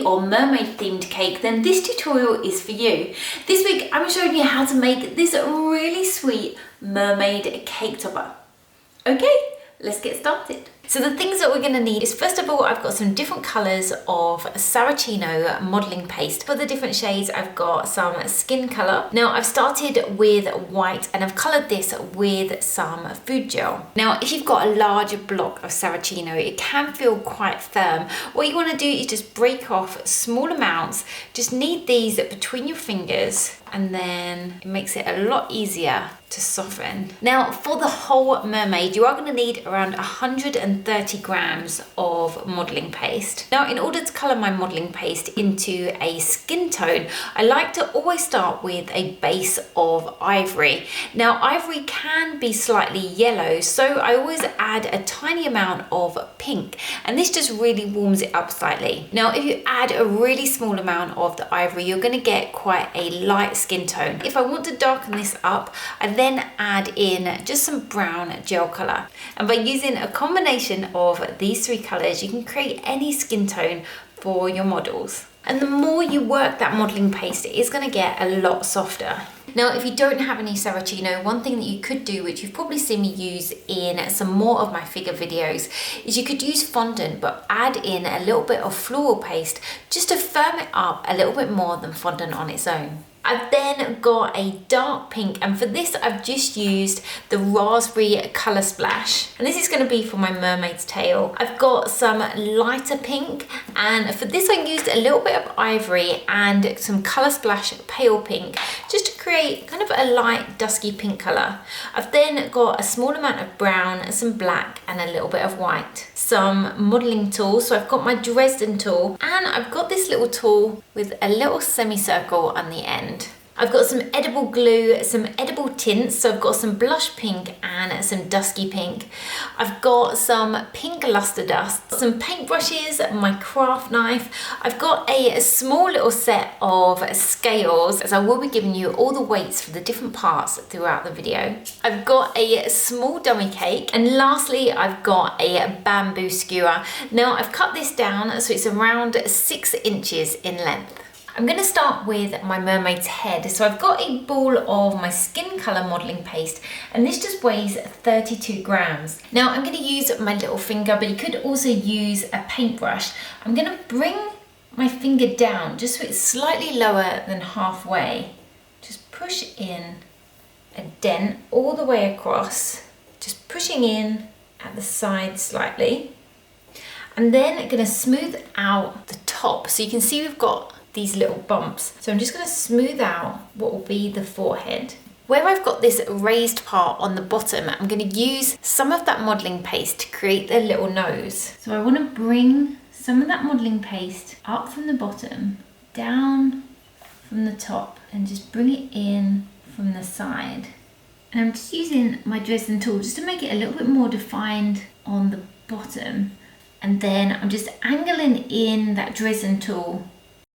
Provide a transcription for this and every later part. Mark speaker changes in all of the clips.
Speaker 1: or mermaid themed cake, then this tutorial is for you. This week I'm showing you how to make this really sweet mermaid cake topper. Okay, let's get started. So the things that we're going to need is, first of all, I've got some different colours of Saracino modelling paste. For the different shades, I've got some skin colour. Now I've started with white and I've coloured this with some food gel. Now if you've got a large block of Saracino, it can feel quite firm. What you want to do is just break off small amounts. Just knead these between your fingers and then it makes it a lot easier to soften. Now for the whole mermaid, you are going to need around 130 grams of modelling paste. Now in order to colour my modelling paste into a skin tone, I like to always start with a base of ivory. Now ivory can be slightly yellow, so I always add a tiny amount of pink, and this just really warms it up slightly. Now if you add a really small amount of the ivory, you're going to get quite a light skin tone. If I want to darken this up, I then add in just some brown gel colour, and by using a combination of these three colours you can create any skin tone for your models. And the more you work that modelling paste, it is going to get a lot softer. Now if you don't have any Saracino, one thing that you could do, which you've probably seen me use in some more of my figure videos, is you could use fondant but add in a little bit of floral paste just to firm it up a little bit more than fondant on its own. I've then got a dark pink, and for this I've just used the raspberry colour splash, and this is going to be for my mermaid's tail. I've got some lighter pink, and for this I used a little bit of ivory and some colour splash pale pink just to create kind of a light dusky pink colour. I've then got a small amount of brown, some black and a little bit of white. Some modelling tools, so I've got my Dresden tool and I've got this little tool with a little semicircle on the end. I've got some edible glue, some edible tints, so I've got some blush pink and some dusky pink. I've got some pink luster dust, some paintbrushes, my craft knife. I've got a small little set of scales, as I will be giving you all the weights for the different parts throughout the video. I've got a small dummy cake, and lastly I've got a bamboo skewer. Now I've cut this down so it's around 6 inches in length. I'm going to start with my mermaid's head. So I've got a ball of my skin colour modelling paste, and this just weighs 32 grams. Now I'm going to use my little finger, but you could also use a paintbrush. I'm going to bring my finger down just so it's slightly lower than halfway. Just push in a dent all the way across, just pushing in at the side slightly. And then I'm going to smooth out the top. So you can see we've got these little bumps. So I'm just going to smooth out what will be the forehead. Where I've got this raised part on the bottom, I'm going to use some of that modelling paste to create the little nose. So I want to bring some of that modelling paste up from the bottom, down from the top, and just bring it in from the side. And I'm just using my Dresden tool just to make it a little bit more defined on the bottom. And then I'm just angling in that Dresden tool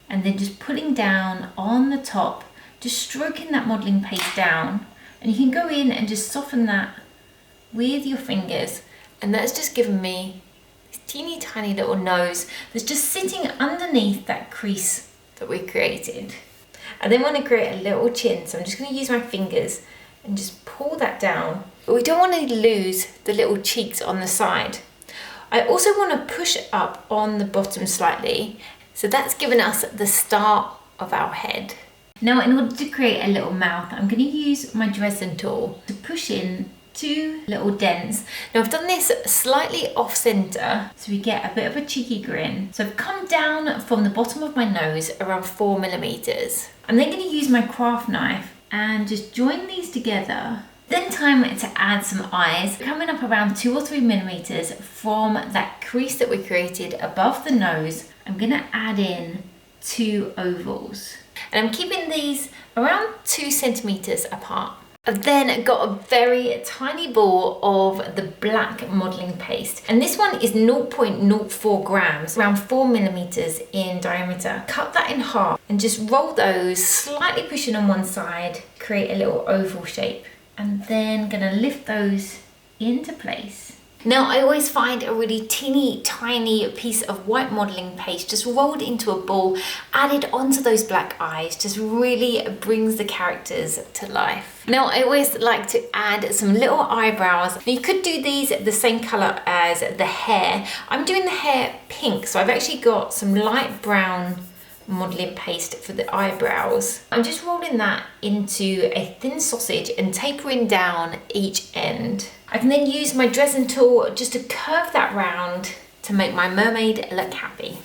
Speaker 1: and then just pulling down on the top, just stroking that modelling paste down, and you can go in and just soften that with your fingers, and that's just given me this teeny tiny little nose that's just sitting underneath that crease that we created. I then want to create a little chin, so I'm just going to use my fingers and just pull that down, but we don't want to lose the little cheeks on the side. I also want to push up on the bottom slightly. So that's given us the start of our head. Now in order to create a little mouth, I'm going to use my Dresden tool to push in 2 little dents. Now I've done this slightly off center so we get a bit of a cheeky grin. So I've come down from the bottom of my nose around 4 millimeters. I'm then going to use my craft knife and just join these together. Then time to add some eyes, coming up around 2 or 3 millimeters from that crease that we created above the nose. I'm going to add in 2 ovals, and I'm keeping these around 2 centimeters apart. I've then got a very tiny ball of the black modelling paste, and this one is 0.04 grams, around 4 millimeters in diameter. Cut that in half and just roll those, slightly pushing on one side, create a little oval shape, and then gonna lift those into place. Now I always find a really teeny tiny piece of white modelling paste just rolled into a ball, added onto those black eyes, just really brings the characters to life. Now I always like to add some little eyebrows. Now you could do these the same colour as the hair. I'm doing the hair pink, so I've actually got some light brown modelling paste for the eyebrows. I'm just rolling that into a thin sausage and tapering down each end. I can then use my Dresden tool just to curve that round to make my mermaid look happy.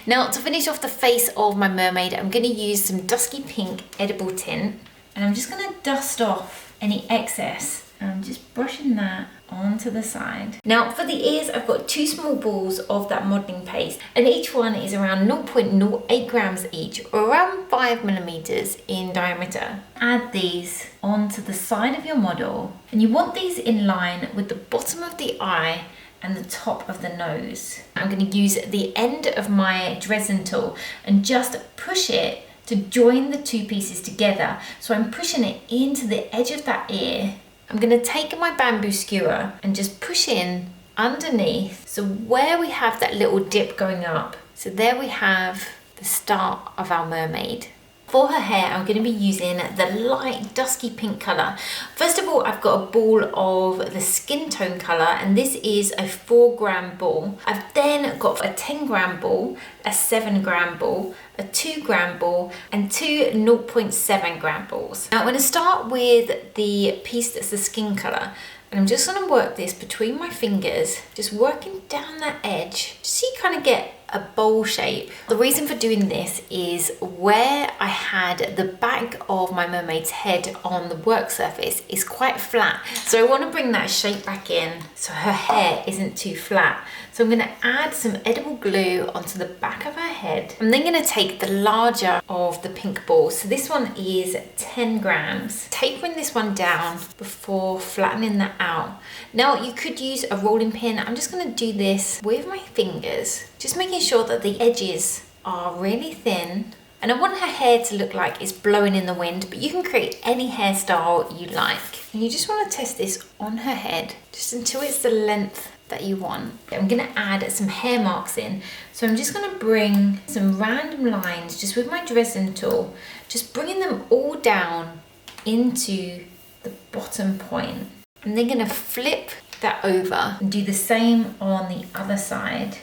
Speaker 1: Now to finish off the face of my mermaid, I'm going to use some dusky pink edible tint, and I'm just going to dust off any excess. I'm just brushing that onto the side. Now for the ears, I've got 2 small balls of that modelling paste, and each one is around 0.08 grams each, or around 5 millimeters in diameter. Add these onto the side of your model, and you want these in line with the bottom of the eye and the top of the nose. I'm going to use the end of my Dresden tool and just push it to join the 2 pieces together. So I'm pushing it into the edge of that ear. I'm going to take my bamboo skewer and just push in underneath. So where we have that little dip going up, so there we have the start of our mermaid. For her hair, I'm going to be using the light dusky pink colour. First of all, I've got a ball of the skin tone colour, and this is a 4-gram ball. I've then got a 10-gram ball, a 7-gram ball, a 2-gram ball, and 2 0.7-gram balls. Now I'm going to start with the piece that's the skin colour, and I'm just going to work this between my fingers, just working down that edge, just so you kind of get a bowl shape. The reason for doing this is where I had the back of my mermaid's head on the work surface is quite flat, so I want to bring that shape back in so her hair isn't too flat. So I'm going to add some edible glue onto the back of her head. I'm then going to take the larger of the pink balls, so this one is 10 grams, tapering this one down before flattening that out. Now you could use a rolling pin. I'm just going to do this with my fingers, just making sure that the edges are really thin. And I want her hair to look like it's blowing in the wind, but you can create any hairstyle you like. And you just want to test this on her head, just until it's the length that you want. I'm going to add some hair marks in. So I'm just going to bring some random lines just with my Dresden tool, just bringing them all down into the bottom point. I'm then going to flip that over and do the same on the other side.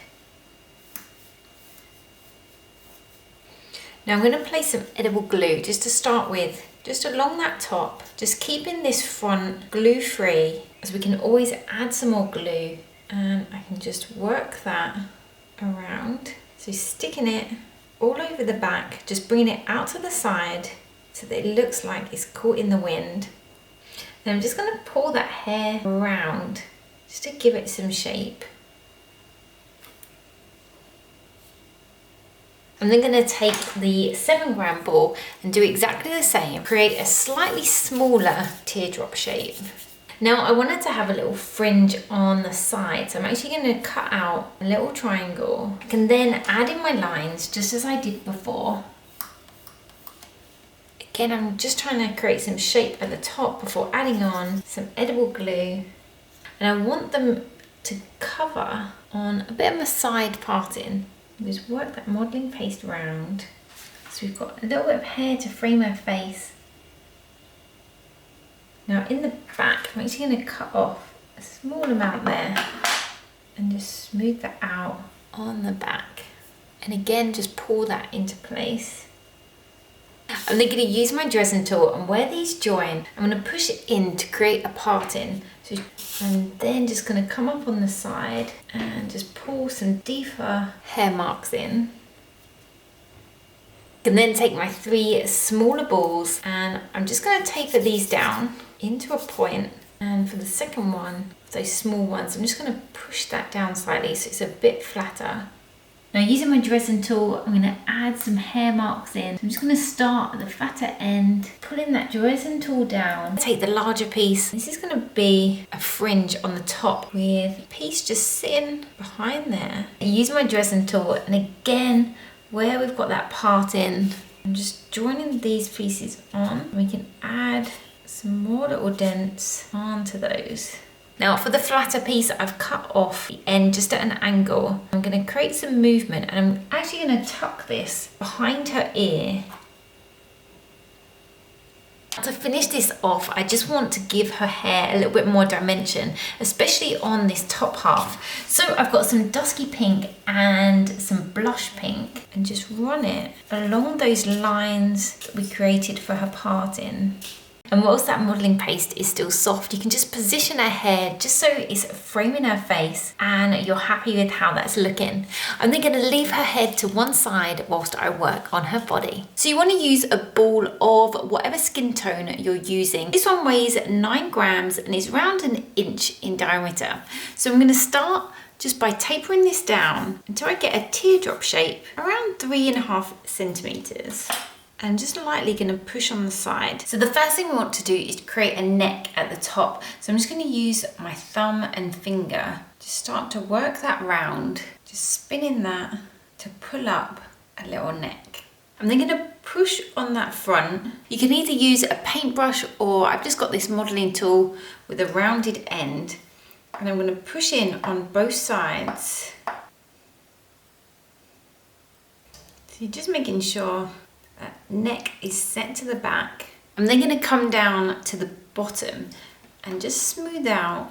Speaker 1: Now I'm going to place some edible glue just to start with, just along that top, just keeping this front glue free, as we can always add some more glue, and I can just work that around. So sticking it all over the back, just bringing it out to the side so that it looks like it's caught in the wind. Then I'm just going to pull that hair around just to give it some shape. I'm then going to take the 7-gram ball and do exactly the same. Create a slightly smaller teardrop shape. Now I wanted to have a little fringe on the side, so I'm actually going to cut out a little triangle. I can then add in my lines just as I did before. Again, I'm just trying to create some shape at the top before adding on some edible glue. And I want them to cover on a bit of a side parting. Just work that modelling paste around. So we've got a little bit of hair to frame her face. Now in the back, I'm actually going to cut off a small amount there and just smooth that out on the back. And again, just pull that into place. I'm then going to use my Dresden tool, and where these join, I'm going to push it in to create a parting. So I'm then just going to come up on the side and just pull some deeper hair marks in. I can then take my 3 smaller balls and I'm just going to taper these down into a point. And for the second one, those small ones, I'm just going to push that down slightly so it's a bit flatter. Now using my Dresden tool, I'm going to add some hair marks in. I'm just going to start at the fatter end, pulling that Dresden tool down. Take the larger piece. This is going to be a fringe on the top with a piece just sitting behind there. I use my Dresden tool, and again, where we've got that part in, I'm just joining these pieces on. We can add some more little dents onto those. Now for the flatter piece, I've cut off the end just at an angle. I'm going to create some movement and I'm actually going to tuck this behind her ear. To finish this off, I just want to give her hair a little bit more dimension, especially on this top half. So I've got some dusky pink and some blush pink and just run it along those lines that we created for her parting. And whilst that modelling paste is still soft, you can just position her hair just so it's framing her face and you're happy with how that's looking. I'm then going to leave her head to one side whilst I work on her body. So you want to use a ball of whatever skin tone you're using. This one weighs 9 grams and is around 1 inch in diameter. So I'm going to start just by tapering this down until I get a teardrop shape around 3.5 centimeters. And just lightly going to push on the side. So the first thing we want to do is to create a neck at the top. So I'm just going to use my thumb and finger to start to work that round, just spinning that to pull up a little neck. I'm then going to push on that front. You can either use a paintbrush or I've just got this modelling tool with a rounded end. And I'm going to push in on both sides. So you're just making sure that neck is set to the back. I'm then going to come down to the bottom and just smooth out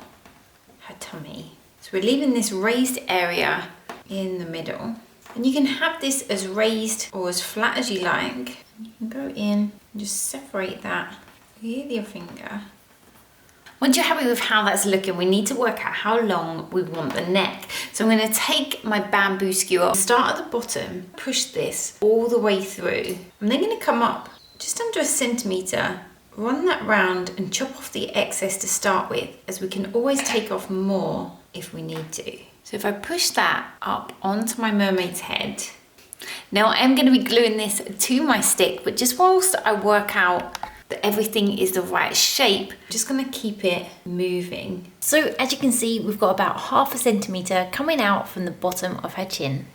Speaker 1: her tummy. So we're leaving this raised area in the middle. And you can have this as raised or as flat as you like. You can go in and just separate that with your finger. Once you're happy with how that's looking, we need to work out how long we want the neck. So I'm going to take my bamboo skewer, start at the bottom, push this all the way through. I'm then going to come up just under 1 centimeter, run that round and chop off the excess to start with, as we can always take off more if we need to. So if I push that up onto my mermaid's head, now I am going to be gluing this to my stick, but just whilst I work out that everything is the right shape, I'm just going to keep it moving. So as you can see, we've got about 0.5 centimeter coming out from the bottom of her chin.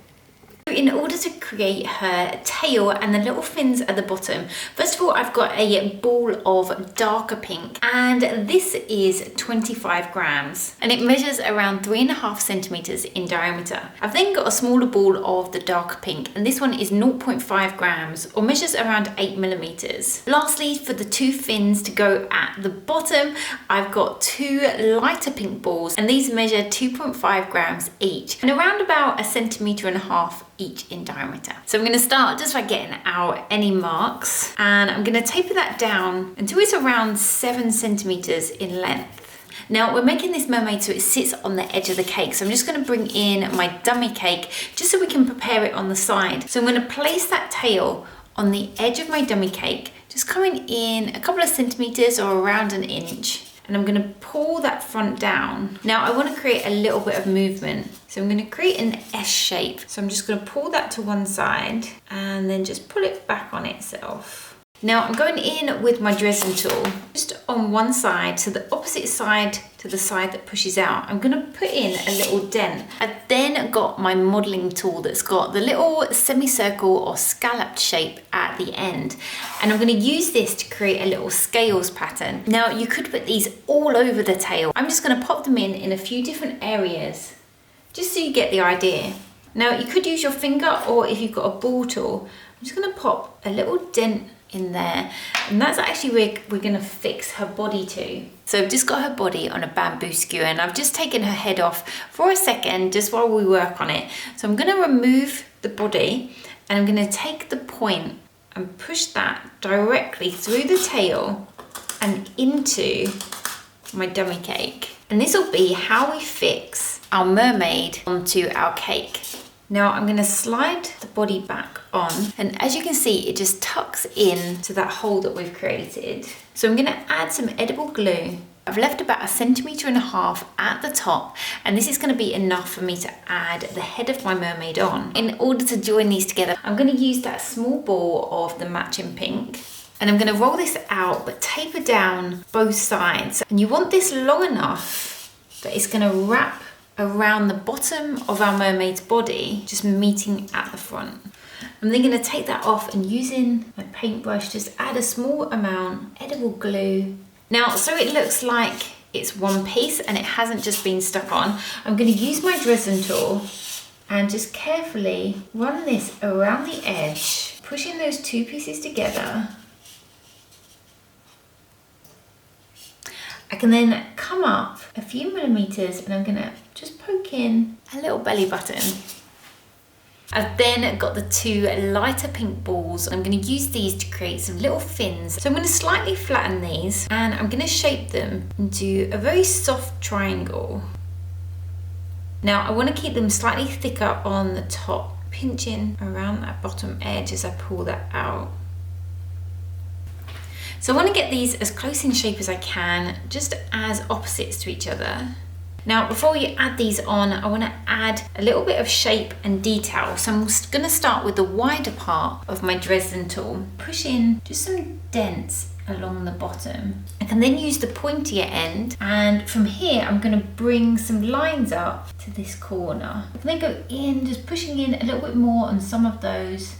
Speaker 1: In order to create her tail and the little fins at the bottom, first of all, I've got a ball of darker pink, and this is 25 grams and it measures around 3.5 centimeters in diameter. I've then got a smaller ball of the darker pink, and this one is 0.5 grams or measures around 8 millimeters. Lastly, for the 2 fins to go at the bottom, I've got 2 lighter pink balls, and these measure 2.5 grams each and around about 1.5 centimeters each in diameter. So I'm going to start just by getting out any marks, and I'm going to taper that down until it's around 7 centimeters in length. Now we're making this mermaid so it sits on the edge of the cake, so I'm just going to bring in my dummy cake just so we can prepare it on the side. So I'm going to place that tail on the edge of my dummy cake, just coming in a couple of centimeters or around 1 inch. And I'm going to pull that front down. Now I want to create a little bit of movement. So I'm going to create an S shape. So I'm just going to pull that to one side and then just pull it back on itself. Now I'm going in with my Dresden tool, just on one side, so the opposite side to the side that pushes out. I'm going to put in a little dent. I've then got my modelling tool that's got the little semicircle or scalloped shape at the end. And I'm going to use this to create a little scales pattern. Now you could put these all over the tail. I'm just going to pop them in a few different areas, just so you get the idea. Now you could use your finger, or if you've got a ball tool, I'm just going to pop a little dent in there, and that's actually where we're going to fix her body to. So I've just got her body on a bamboo skewer, and I've just taken her head off for a second just while we work on it. So I'm going to remove the body, and I'm going to take the point and push that directly through the tail and into my dummy cake. And this will be how we fix our mermaid onto our cake. Now I'm going to slide the body back on, and as you can see, it just tucks in to that hole that we've created. So I'm going to add some edible glue. I've left about 1.5 centimeters at the top, and this is going to be enough for me to add the head of my mermaid on. In order to join these together, I'm going to use that small ball of the matching pink, and I'm going to roll this out but taper down both sides. And you want this long enough that it's going to wrap around the bottom of our mermaid's body, just meeting at the front. I'm then going to take that off, and using my paintbrush, just add a small amount edible glue. Now, so it looks like it's one piece and it hasn't just been stuck on, I'm going to use my Dresden tool and just carefully run this around the edge, pushing those two pieces together. I can then come up a few millimeters and I'm going to just poke in a little belly button. I've then got the two lighter pink balls. I'm going to use these to create some little fins. So I'm going to slightly flatten these and I'm going to shape them into a very soft triangle. Now I want to keep them slightly thicker on the top, pinching around that bottom edge as I pull that out. So I want to get these as close in shape as I can, just as opposites to each other. Now, before you add these on, I want to add a little bit of shape and detail. So I'm going to start with the wider part of my Dresden tool, push in just some dents along the bottom. I can then use the pointier end, and from here I'm going to bring some lines up to this corner. I can then go in, just pushing in a little bit more on some of those.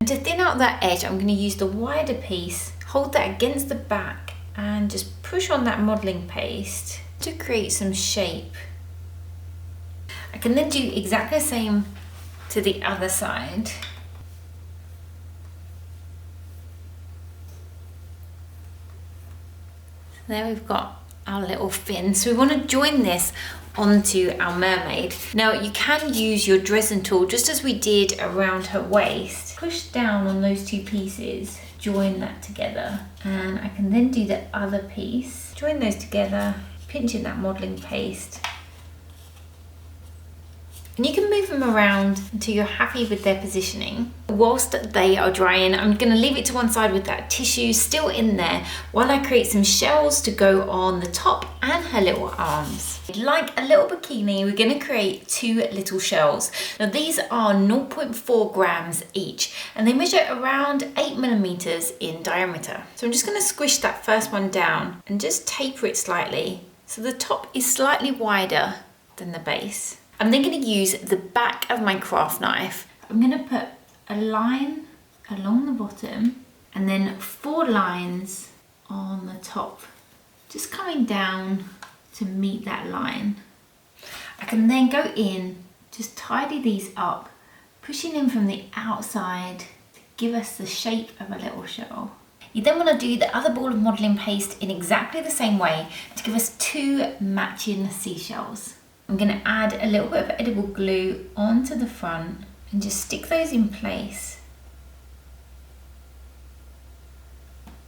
Speaker 1: And to thin out that edge, I'm going to use the wider piece, hold that against the back and just push on that modelling paste to create some shape. I can then do exactly the same to the other side. There we've got our little fin. So we want to join this onto our mermaid. Now you can use your Dresden tool just as we did around her waist. Push down on those two pieces, join that together, and I can then do the other piece, join those together, pinch in that modelling paste. And you can move them around until you're happy with their positioning. Whilst they are drying, I'm going to leave it to one side with that tissue still in there while I create some shells to go on the top and her little arms. Like a little bikini, we're going to create two little shells. Now these are 0.4 grams each and they measure around 8 millimeters in diameter. So I'm just going to squish that first one down and just taper it slightly so the top is slightly wider than the base. I'm then going to use the back of my craft knife. I'm going to put a line along the bottom and then 4 lines on the top, just coming down to meet that line. I can then go in, just tidy these up, pushing in from the outside to give us the shape of a little shell. You then want to do the other ball of modelling paste in exactly the same way to give us 2 matching seashells. I'm going to add a little bit of edible glue onto the front and just stick those in place.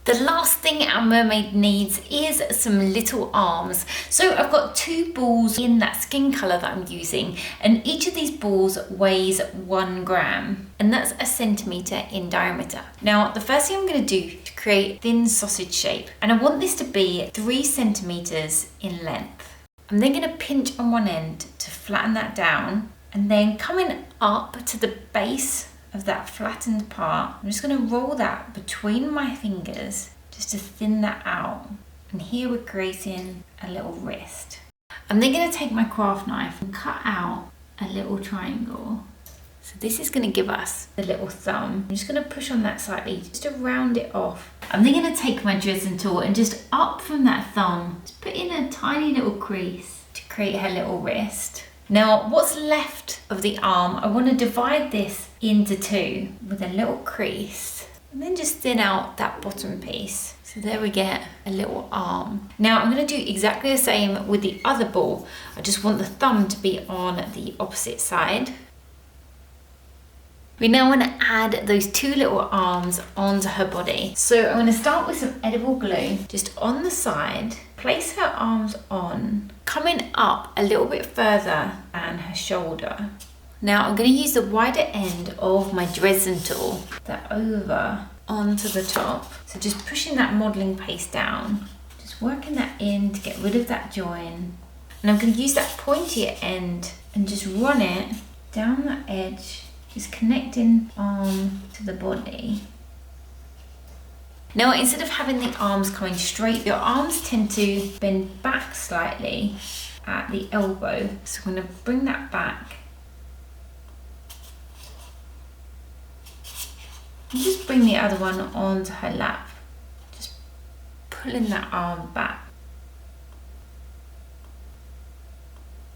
Speaker 1: The last thing our mermaid needs is some little arms. So I've got 2 balls in that skin colour that I'm using, and each of these balls weighs 1 gram, and that's a centimetre in diameter. Now the first thing I'm going to do to create thin sausage shape, and I want this to be 3 centimetres in length. I'm then going to pinch on one end to flatten that down, and then coming up to the base of that flattened part, I'm just going to roll that between my fingers just to thin that out. And here we're creating a little wrist. I'm then going to take my craft knife and cut out a little triangle. So this is going to give us the little thumb. I'm just going to push on that slightly just to round it off. I'm then going to take my Dresden tool and just up from that thumb, just put in a tiny little crease to create her little wrist. Now what's left of the arm, I want to divide this into 2 with a little crease and then just thin out that bottom piece. So there we get a little arm. Now I'm going to do exactly the same with the other ball. I just want the thumb to be on the opposite side. We now want to add those 2 little arms onto her body. So I'm going to start with some edible glue just on the side, place her arms on, coming up a little bit further than her shoulder. Now I'm going to use the wider end of my Dresden tool, that over onto the top. So just pushing that modelling paste down, just working that in to get rid of that join. And I'm going to use that pointier end and just run it down that edge, just connecting on to the body. Now instead of having the arms coming straight, your arms tend to bend back slightly at the elbow. So I'm going to bring that back. And just bring the other one onto her lap. Just pulling that arm back.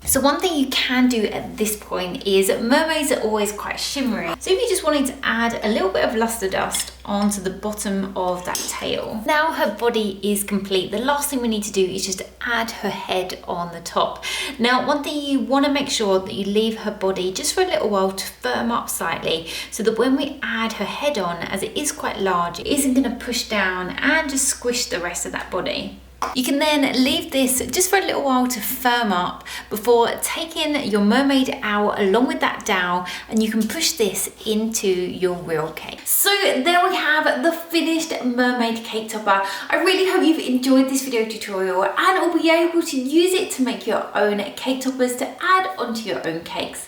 Speaker 1: So one thing you can do at this point is mermaids are always quite shimmery. So if you just wanted to add a little bit of luster dust onto the bottom of that tail. Now her body is complete. The last thing we need to do is just add her head on the top. Now one thing you want to make sure that you leave her body just for a little while to firm up slightly, so that when we add her head on, as it is quite large, it isn't going to push down and just squish the rest of that body. You can then leave this just for a little while to firm up before taking your mermaid out along with that dowel, and you can push this into your real cake. So there we have the finished mermaid cake topper. I really hope you've enjoyed this video tutorial and will be able to use it to make your own cake toppers to add onto your own cakes.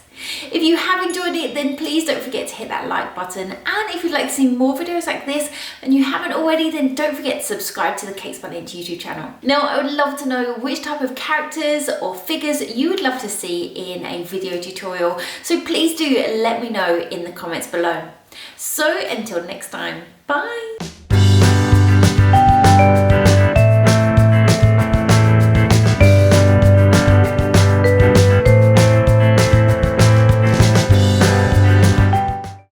Speaker 1: If you have enjoyed it, then please don't forget to hit that like button, and if you'd like to see more videos like this and you haven't already, then don't forget to subscribe to the Cakes by Lindsay YouTube channel. Now I would love to know which type of characters or figures you would love to see in a video tutorial, so please do let me know in the comments below. So until next time, bye!